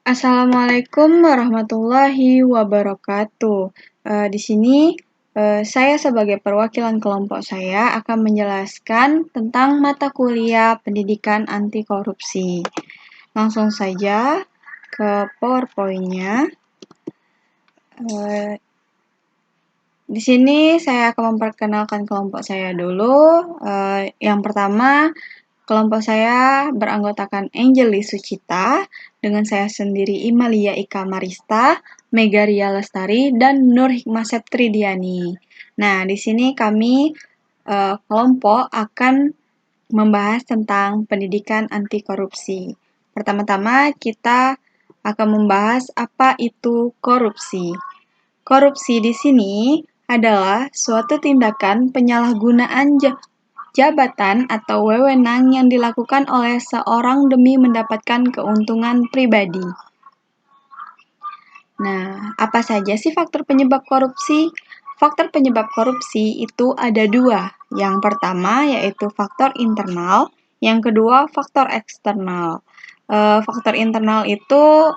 Assalamualaikum warahmatullahi wabarakatuh. Di sini saya sebagai perwakilan kelompok saya akan menjelaskan tentang mata kuliah pendidikan anti korupsi. Langsung saja ke PowerPoint-nya. Di sini saya akan memperkenalkan kelompok saya dulu. Yang pertama, kelompok saya beranggotakan Angelie Sucita, dengan saya sendiri Imalia Ika Marista, Megaria Lestari, dan Nur Hikmah Septridiani. Nah, di sini kami kelompok akan membahas tentang pendidikan anti korupsi. Pertama-tama kita akan membahas apa itu korupsi. Korupsi di sini adalah suatu tindakan penyalahgunaan jabatan atau wewenang yang dilakukan oleh seorang demi mendapatkan keuntungan pribadi. Nah, apa saja sih faktor penyebab korupsi? Faktor penyebab korupsi itu ada dua. Yang pertama yaitu faktor internal, yang kedua faktor eksternal. Faktor internal itu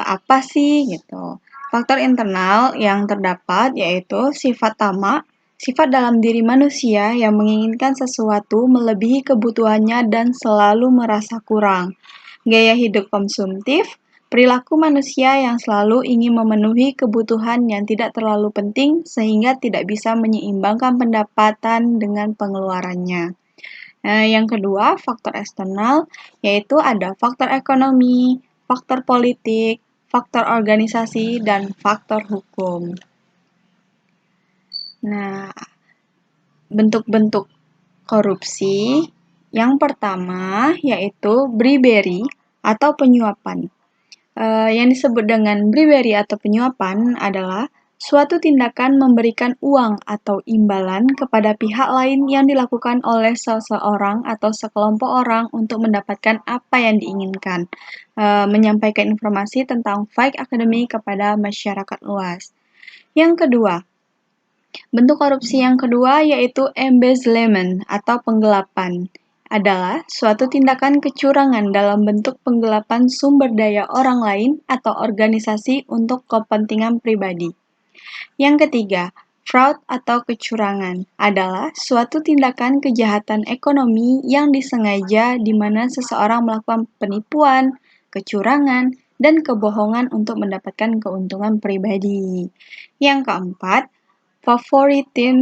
apa sih gitu? Faktor internal yang terdapat yaitu sifat tamak, sifat dalam diri manusia yang menginginkan sesuatu melebihi kebutuhannya dan selalu merasa kurang. Gaya hidup konsumtif, perilaku manusia yang selalu ingin memenuhi kebutuhan yang tidak terlalu penting sehingga tidak bisa menyeimbangkan pendapatan dengan pengeluarannya. Yang kedua, faktor eksternal, yaitu ada faktor ekonomi, faktor politik, faktor organisasi, dan faktor hukum. Nah, bentuk-bentuk korupsi yang pertama yaitu bribery atau penyuapan. Yang disebut dengan bribery atau penyuapan adalah suatu tindakan memberikan uang atau imbalan kepada pihak lain yang dilakukan oleh seseorang atau sekelompok orang untuk mendapatkan apa yang diinginkan, menyampaikan informasi tentang fake akademik kepada masyarakat luas. Yang kedua, bentuk korupsi yang kedua yaitu embezzlement atau penggelapan. Adalah suatu tindakan kecurangan dalam bentuk penggelapan sumber daya orang lain atau organisasi untuk kepentingan pribadi. Yang ketiga, fraud atau kecurangan adalah suatu tindakan kejahatan ekonomi yang disengaja di mana seseorang melakukan penipuan, kecurangan, dan kebohongan untuk mendapatkan keuntungan pribadi. Yang keempat, favoritisme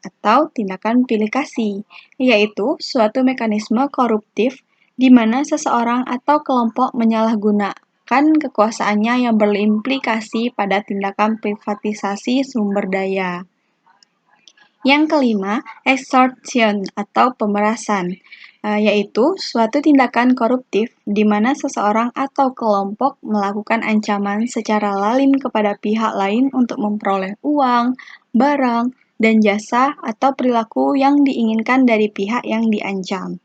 atau tindakan pilih kasih, yaitu suatu mekanisme koruptif di mana seseorang atau kelompok menyalahgunakan kekuasaannya yang berimplikasi pada tindakan privatisasi sumber daya. Yang kelima, extortion atau pemerasan, yaitu suatu tindakan koruptif di mana seseorang atau kelompok melakukan ancaman secara lalin kepada pihak lain untuk memperoleh uang, barang, dan jasa atau perilaku yang diinginkan dari pihak yang diancam.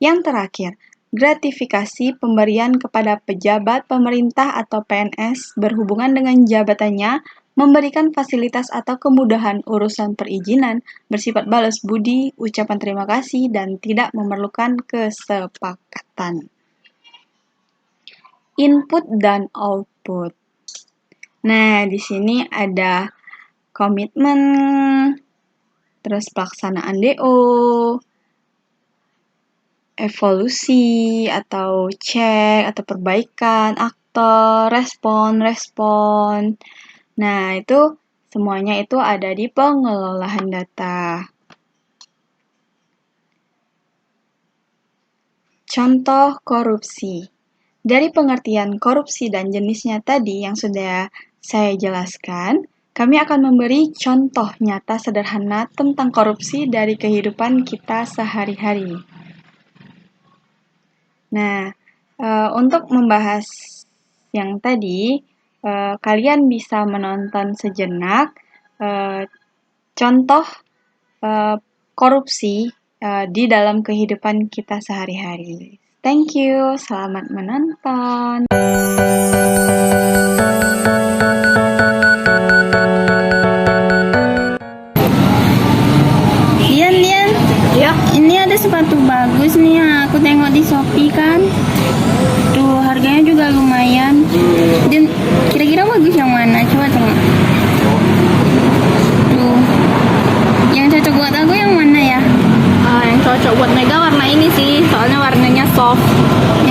Yang terakhir, gratifikasi pemberian kepada pejabat pemerintah atau PNS berhubungan dengan jabatannya, memberikan fasilitas atau kemudahan urusan perizinan, bersifat balas budi, ucapan terima kasih, dan tidak memerlukan kesepakatan. Input dan output. Nah, di sini ada komitmen, terus pelaksanaan DO, evolusi atau cek atau perbaikan, aktor, respon. Nah, itu semuanya itu ada di pengelolaan data. Contoh korupsi. Dari pengertian korupsi dan jenisnya tadi yang sudah saya jelaskan, kami akan memberi contoh nyata sederhana tentang korupsi dari kehidupan kita sehari-hari. Nah, untuk membahas yang tadi, kalian bisa menonton sejenak contoh korupsi di dalam kehidupan kita sehari-hari. Thank you, selamat menonton. Dian, Ya. ini ada sepatu bagus nih, aku tengok di Shopee kan. Tuh harganya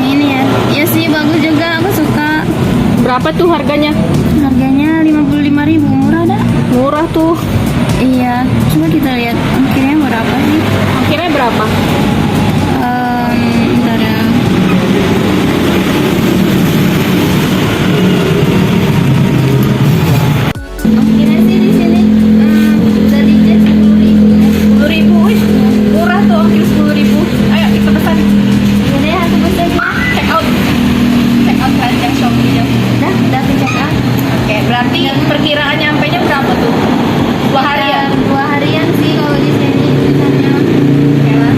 Yang ini ya. Iya sih bagus juga, aku suka. Berapa tuh harganya? Harganya 55.000, murah dah. Murah tuh. Iya, coba kita lihat akhirnya berapa sih? Akhirnya berapa? Bentar ya. Akhirnya sih di sini dari jet 10.000. 10.000, wih, murah tuh, ongkir 10.000. Ayo kita pesan. Ini ya, aku pesan ya. Check out. Check out keranjang Shopee-nya. Udah aku check out. Oke, berarti perkiraan nyampenya berapa tuh? 2 hari ya? 2 harian sih kalau di sini misalnya. Oke lah.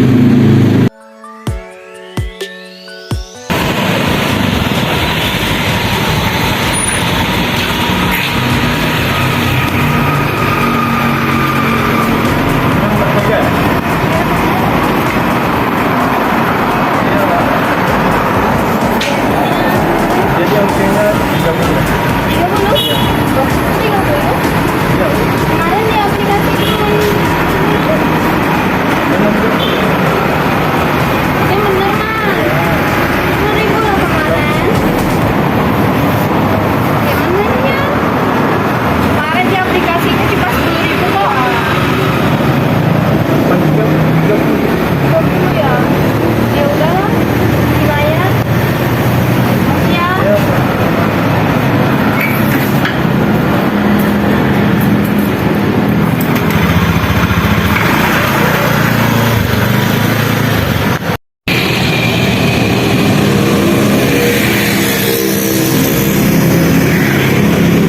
Jadi ongkirnya 30. 30? Loh, 30? Kemarin di aplikasi cuma ya bener mas 10.000 loh kemarin. Gimana ya? Kemarin di aplikasinya cuma 10.000 kok. Ya, ya udahlah, dibayar. Ya.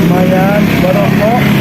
Lumayan, baru kok.